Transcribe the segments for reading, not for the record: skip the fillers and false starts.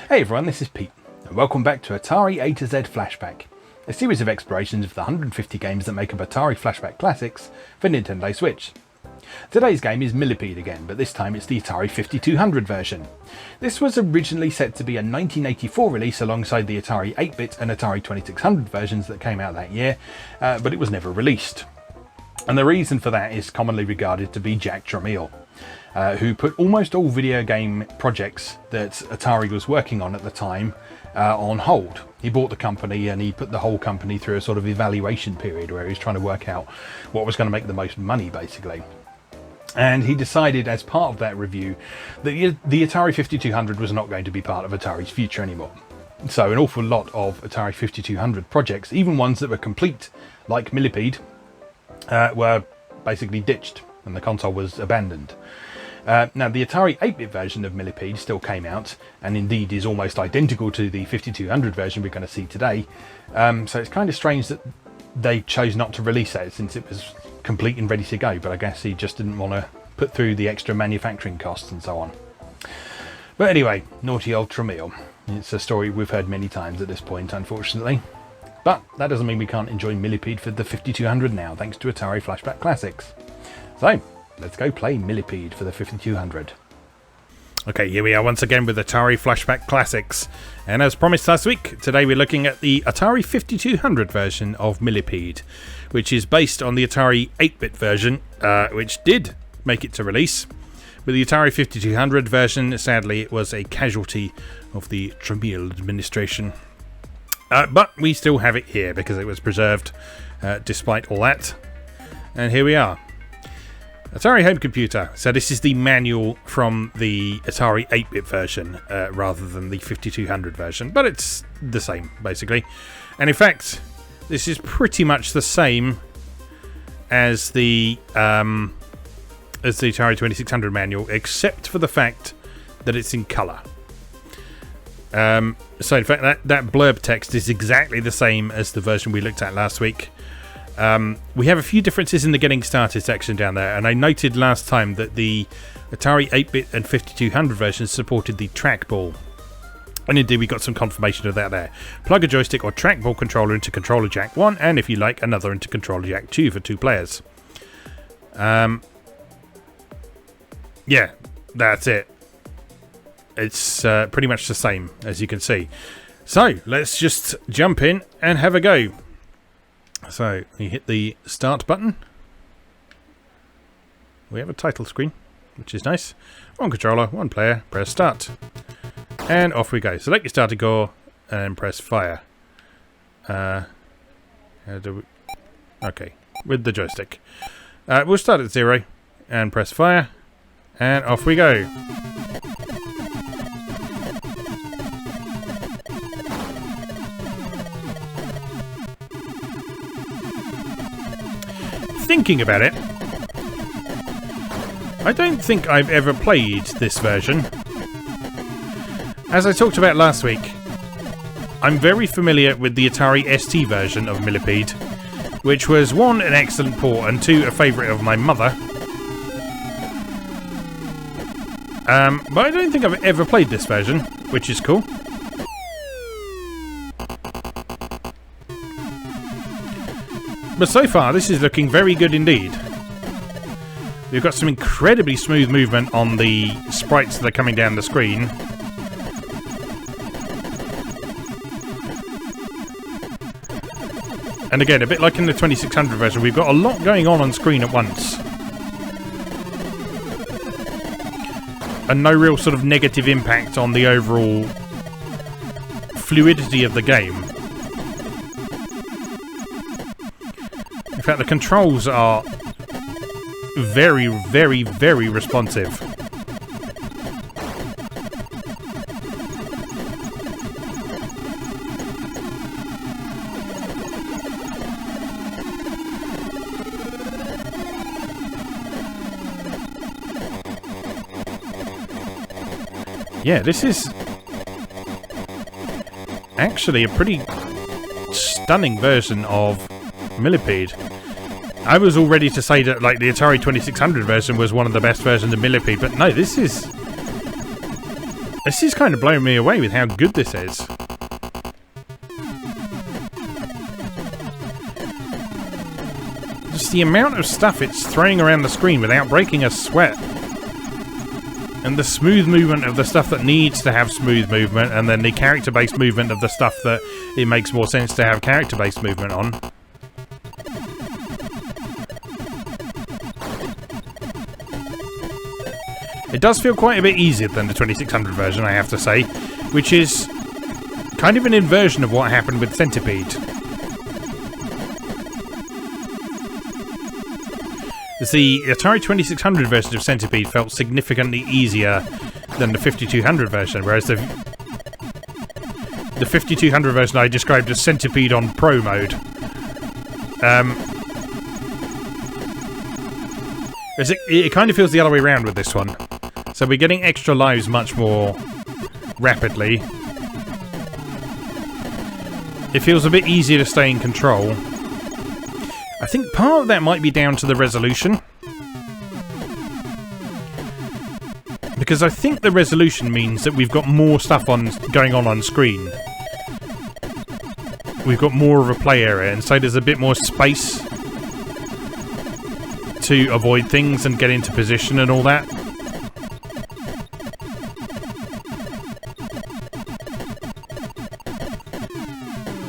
Hey everyone, this is Pete, and welcome back to Atari A to Z Flashback, a series of explorations of the 150 games that make up Atari Flashback Classics for Nintendo Switch. Today's game is Millipede again, but this time it's the Atari 5200 version. This was originally set to be a 1984 release alongside the Atari 8-bit and Atari 2600 versions that came out that year, but it was never released. And the reason for that is commonly regarded to be Jack Tramiel, who put almost all video game projects that Atari was working on at the time on hold. He bought the company and he put the whole company through a sort of evaluation period where he was trying to work out what was going to make the most money, basically. And he decided as part of that review that the Atari 5200 was not going to be part of Atari's future anymore. So an awful lot of Atari 5200 projects, even ones that were complete, like Millipede, were basically ditched and the console was abandoned. Now the Atari 8-bit version of Millipede still came out and indeed is almost identical to the 5200 version we're going to see today, so it's kind of strange that they chose not to release that since it was complete and ready to go, but I guess he just didn't want to put through the extra manufacturing costs and so on. But anyway, naughty old Tramiel. It's a story we've heard many times at this point, unfortunately. But that doesn't mean we can't enjoy Millipede for the 5200 now, thanks to Atari Flashback Classics. So, let's go play Millipede for the 5200. Okay, here we are once again with Atari Flashback Classics. And as promised last week, today we're looking at the Atari 5200 version of Millipede, which is based on the Atari 8-bit version, which did make it to release. With the Atari 5200 version, sadly, it was a casualty of the Tramiel administration. But we still have it here because it was preserved despite all that. And here we are. Atari Home Computer. So this is the manual from the Atari 8-bit version rather than the 5200 version. But it's the same, basically. And in fact, this is pretty much the same as the Atari 2600 manual, except for the fact that it's in colour. So in fact that blurb text is exactly the same as the version we looked at last week. We have a few differences in the getting started section down there, and I noted last time that the Atari 8-bit and 5200 versions supported the trackball. And indeed we got some confirmation of that there. Plug a joystick or trackball controller into controller jack 1, and if you like, another into controller jack 2 for 2 players. Yeah, that's it. It's pretty much the same, as you can see. So, let's just jump in and have a go. So, you hit the start button. We have a title screen, which is nice. One controller, one player, press start. And off we go. Select your starting core and press fire. How do we... Okay, with the joystick. We'll start at 0 and press fire. And off we go. Thinking about it, I don't think I've ever played this version. As I talked about last week, I'm very familiar with the Atari ST version of Millipede, which was 1, an excellent port, and 2, a favourite of my mother. But I don't think I've ever played this version, which is cool. But so far, this is looking very good indeed. We've got some incredibly smooth movement on the sprites that are coming down the screen. And again, a bit like in the 2600 version, we've got a lot going on screen at once. And no real sort of negative impact on the overall fluidity of the game. In fact, the controls are very, very, very responsive. Yeah, this is actually a pretty stunning version of Millipede. I was all ready to say that like the Atari 2600 version was one of the best versions of Millipede, but no, this is kind of blowing me away with how good this is. Just the amount of stuff it's throwing around the screen without breaking a sweat. And the smooth movement of the stuff that needs to have smooth movement, and then the character-based movement of the stuff that it makes more sense to have character-based movement on. It does feel quite a bit easier than the 2600 version, I have to say, which is kind of an inversion of what happened with Centipede. The Atari 2600 version of Centipede felt significantly easier than the 5200 version, whereas the 5200 version I described as Centipede on Pro mode. It kind of feels the other way around with this one. So we're getting extra lives much more rapidly. It feels a bit easier to stay in control. I think part of that might be down to the resolution. Because I think the resolution means that we've got more stuff going on screen. We've got more of a play area, and so there's a bit more space to avoid things and get into position and all that.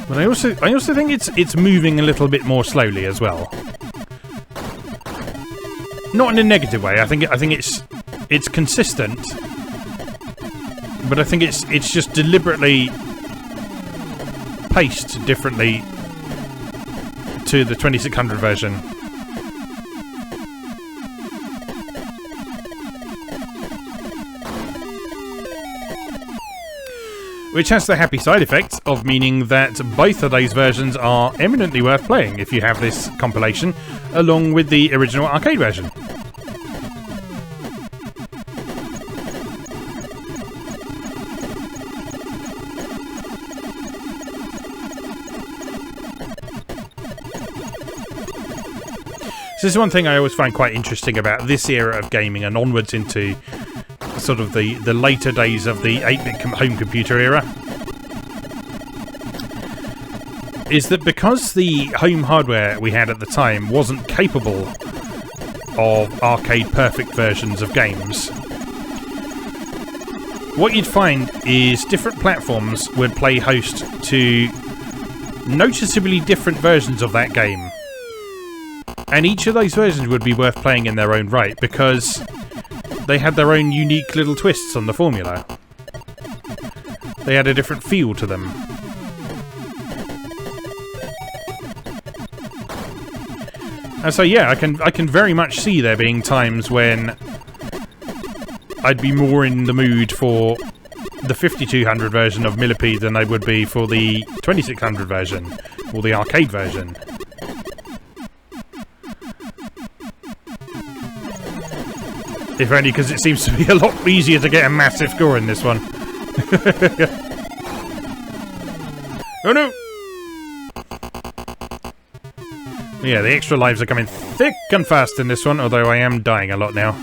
But I also think it's moving a little bit more slowly as well. Not in a negative way. I think it's consistent, but I think it's just deliberately paced differently to the 2600 version. Which has the happy side effect of meaning that both of those versions are eminently worth playing if you have this compilation, along with the original arcade version. So this is one thing I always find quite interesting about this era of gaming and onwards into sort of the later days of the 8-bit home computer era, is that because the home hardware we had at the time wasn't capable of arcade perfect versions of games, what you'd find is different platforms would play host to noticeably different versions of that game. And each of those versions would be worth playing in their own right, because they had their own unique little twists on the formula. They had a different feel to them. And so yeah, I can very much see there being times when I'd be more in the mood for the 5200 version of Millipede than I would be for the 2600 version, or the arcade version. If only because it seems to be a lot easier to get a massive score in this one. Oh no! Yeah, the extra lives are coming thick and fast in this one, although I am dying a lot now.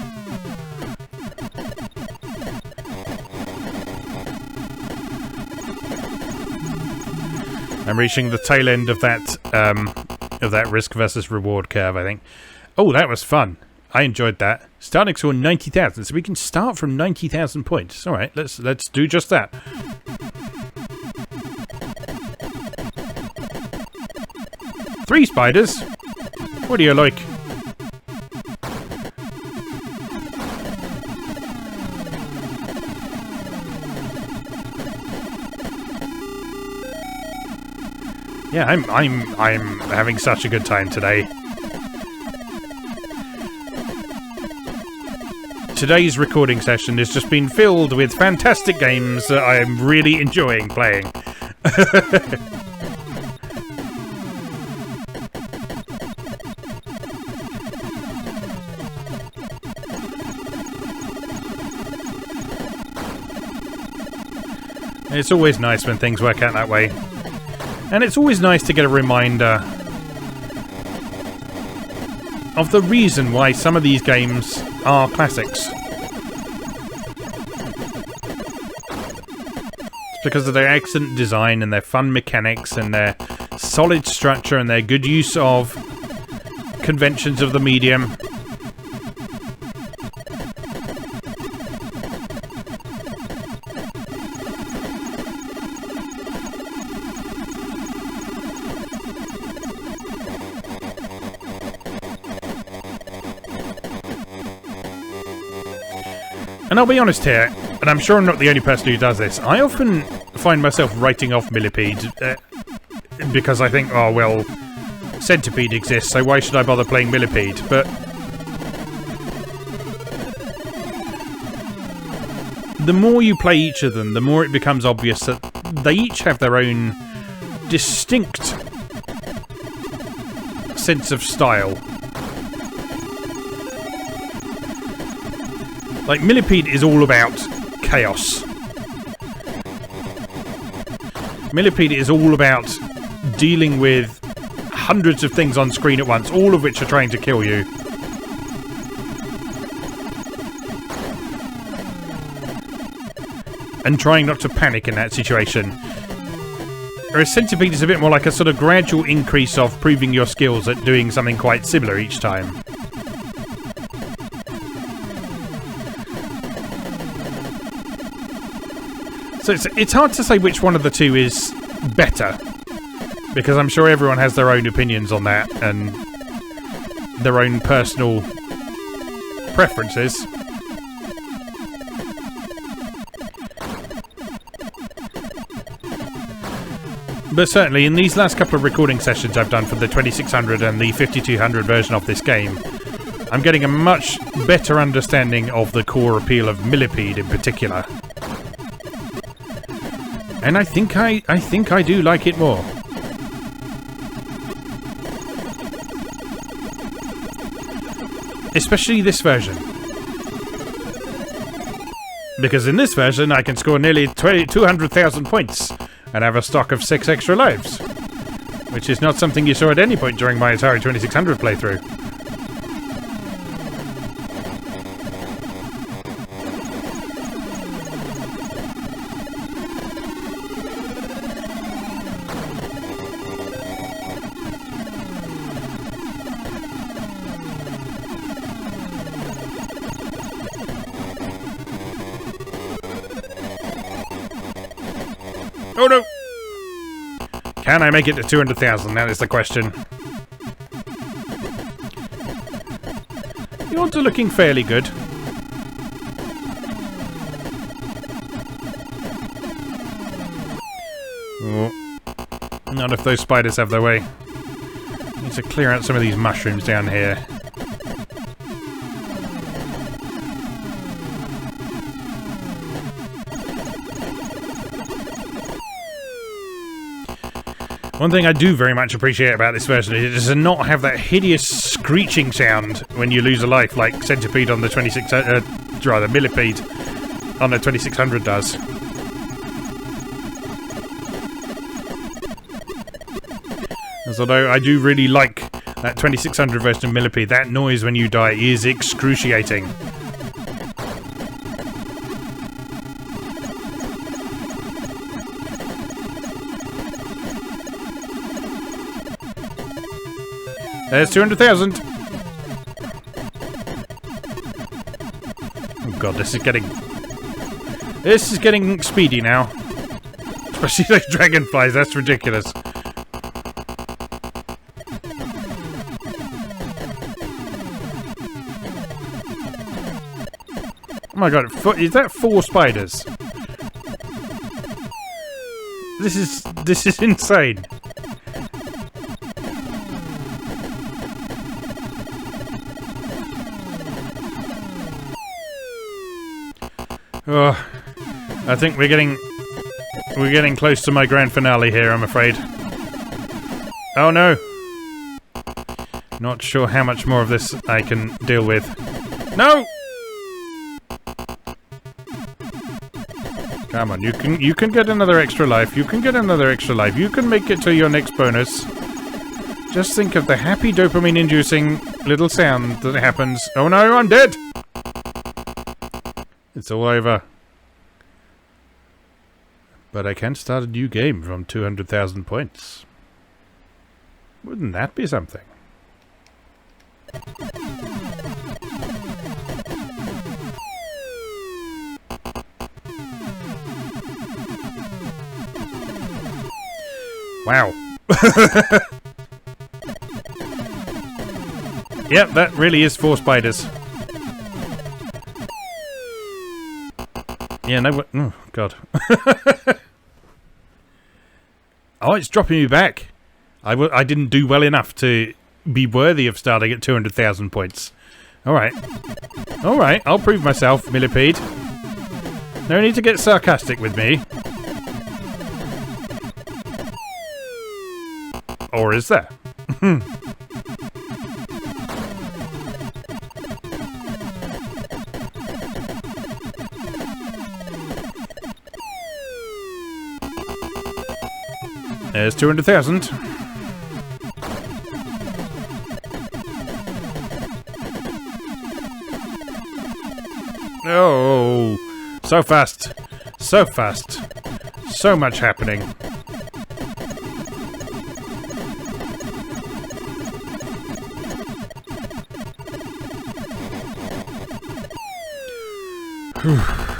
I'm reaching the tail end of that risk versus reward curve, I think. Oh, that was fun. I enjoyed that. Starting score 90,000, so we can start from 90,000 points. All right, let's do just that. Three spiders. What do you like? Yeah, I'm having such a good time today. Today's recording session has just been filled with fantastic games that I am really enjoying playing. It's always nice when things work out that way. And it's always nice to get a reminder of the reason why some of these games are classics. It's because of their excellent design and their fun mechanics and their solid structure and their good use of conventions of the medium. And I'll be honest here, and I'm sure I'm not the only person who does this, I often find myself writing off Millipede because I think, oh well, Centipede exists, so why should I bother playing Millipede? But the more you play each of them, the more it becomes obvious that they each have their own distinct sense of style. Like, Millipede is all about chaos. Millipede is all about dealing with hundreds of things on screen at once, all of which are trying to kill you. And trying not to panic in that situation. Whereas Centipede is a bit more like a sort of gradual increase of proving your skills at doing something quite similar each time. So it's hard to say which one of the two is better, because I'm sure everyone has their own opinions on that and their own personal preferences. But certainly in these last couple of recording sessions I've done for the 2600 and the 5200 version of this game, I'm getting a much better understanding of the core appeal of Millipede in particular. And I think I do like it more. Especially this version. Because in this version I can score nearly 200,000 points and have a stock of 6 extra lives. Which is not something you saw at any point during my Atari 2600 playthrough. Oh no! Can I make it to 200,000? That is the question. The odds are looking fairly good. Oh. Not if those spiders have their way. Need to clear out some of these mushrooms down here. One thing I do very much appreciate about this version is to not have that hideous screeching sound when you lose a life like Centipede on the Millipede on the 2600 does. As although I do really like that 2600 version of Millipede, that noise when you die is excruciating. There's 200,000. Oh god, this is getting speedy now. Especially like dragonflies, that's ridiculous. Oh my god, is that 4 spiders? This is insane. Oh, I think we're getting close to my grand finale here, I'm afraid. Oh no! Not sure how much more of this I can deal with. No! Come on, you can get another extra life. You can get another extra life. You can make it to your next bonus. Just think of the happy dopamine-inducing little sound that happens. Oh no, I'm dead! It's all over. But I can start a new game from 200,000 points. Wouldn't that be something? Wow. Yep, that really is 4 spiders. Yeah, no... Oh, God. Oh, it's dropping me back. I didn't do well enough to be worthy of starting at 200,000 points. Alright. Alright, I'll prove myself, Millipede. No need to get sarcastic with me. Or is there? There's 200,000. Oh, so fast. So fast. So much happening.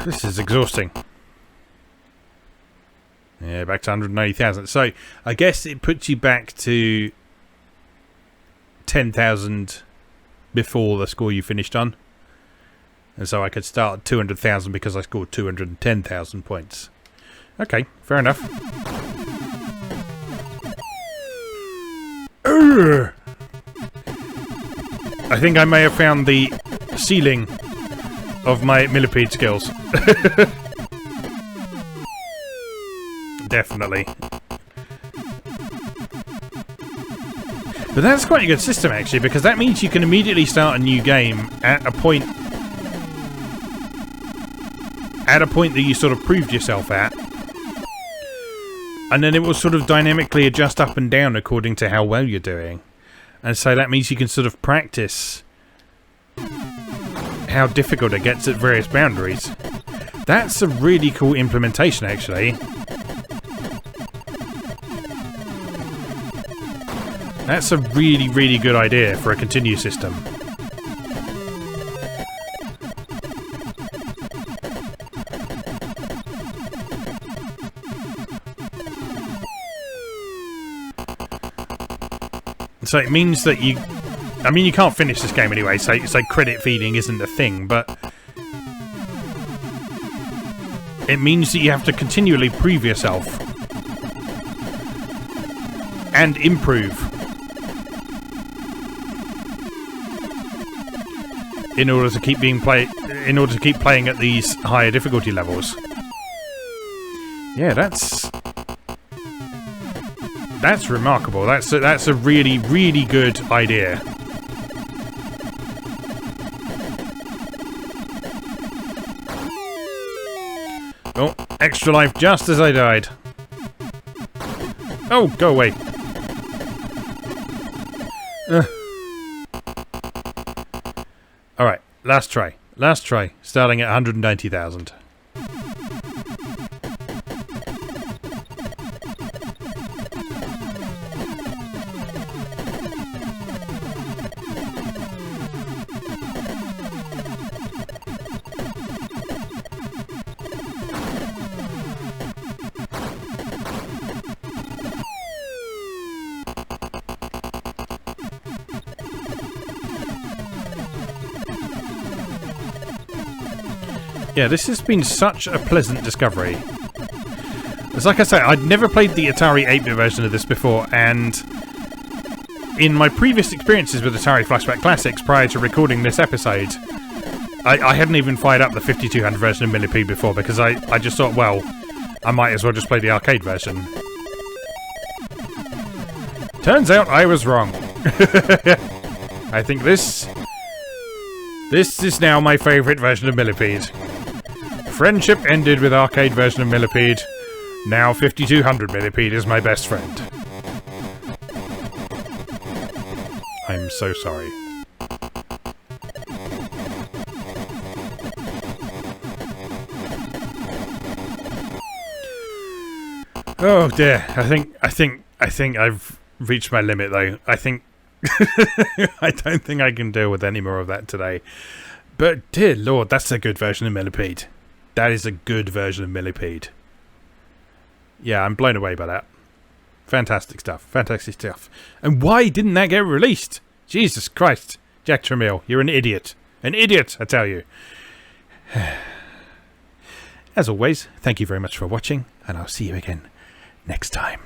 This is exhausting. Yeah, back to 190,000. So, I guess it puts you back to 10,000 before the score you finished on. And so I could start at 200,000 because I scored 210,000 points. Okay, fair enough. Urgh. I think I may have found the ceiling of my Millipede skills. Definitely. But that's quite a good system, actually, because that means you can immediately start a new game at a point that you sort of proved yourself at, and then it will sort of dynamically adjust up and down according to how well you're doing. And so that means you can sort of practice how difficult it gets at various boundaries. That's a really cool implementation, actually. That's a really, really good idea for a continue system. So it means that you... I mean, you can't finish this game anyway, so credit feeding isn't a thing, but... it means that you have to continually prove yourself. And improve. In order to keep playing at these higher difficulty levels. Yeah, that's remarkable. That's a really, really good idea. Oh, extra life just as I died. Oh, go away. Alright, last try. Last try, starting at 190,000. Yeah, this has been such a pleasant discovery. It's like I say, I'd never played the Atari 8-bit version of this before, and in my previous experiences with Atari Flashback Classics prior to recording this episode, I hadn't even fired up the 5200 version of Millipede before, because I just thought, well, I might as well just play the arcade version. Turns out I was wrong. I think this is now my favourite version of Millipede. Friendship ended with arcade version of Millipede. Now 5200 Millipede is my best friend. I'm so sorry. Oh dear. I think I've reached my limit though. I think I don't think I can deal with any more of that today. But dear Lord, that's a good version of Millipede. That is a good version of Millipede. Yeah, I'm blown away by that. Fantastic stuff. Fantastic stuff. And why didn't that get released? Jesus Christ. Jack Tramiel, you're an idiot. An idiot, I tell you. As always, thank you very much for watching, and I'll see you again next time.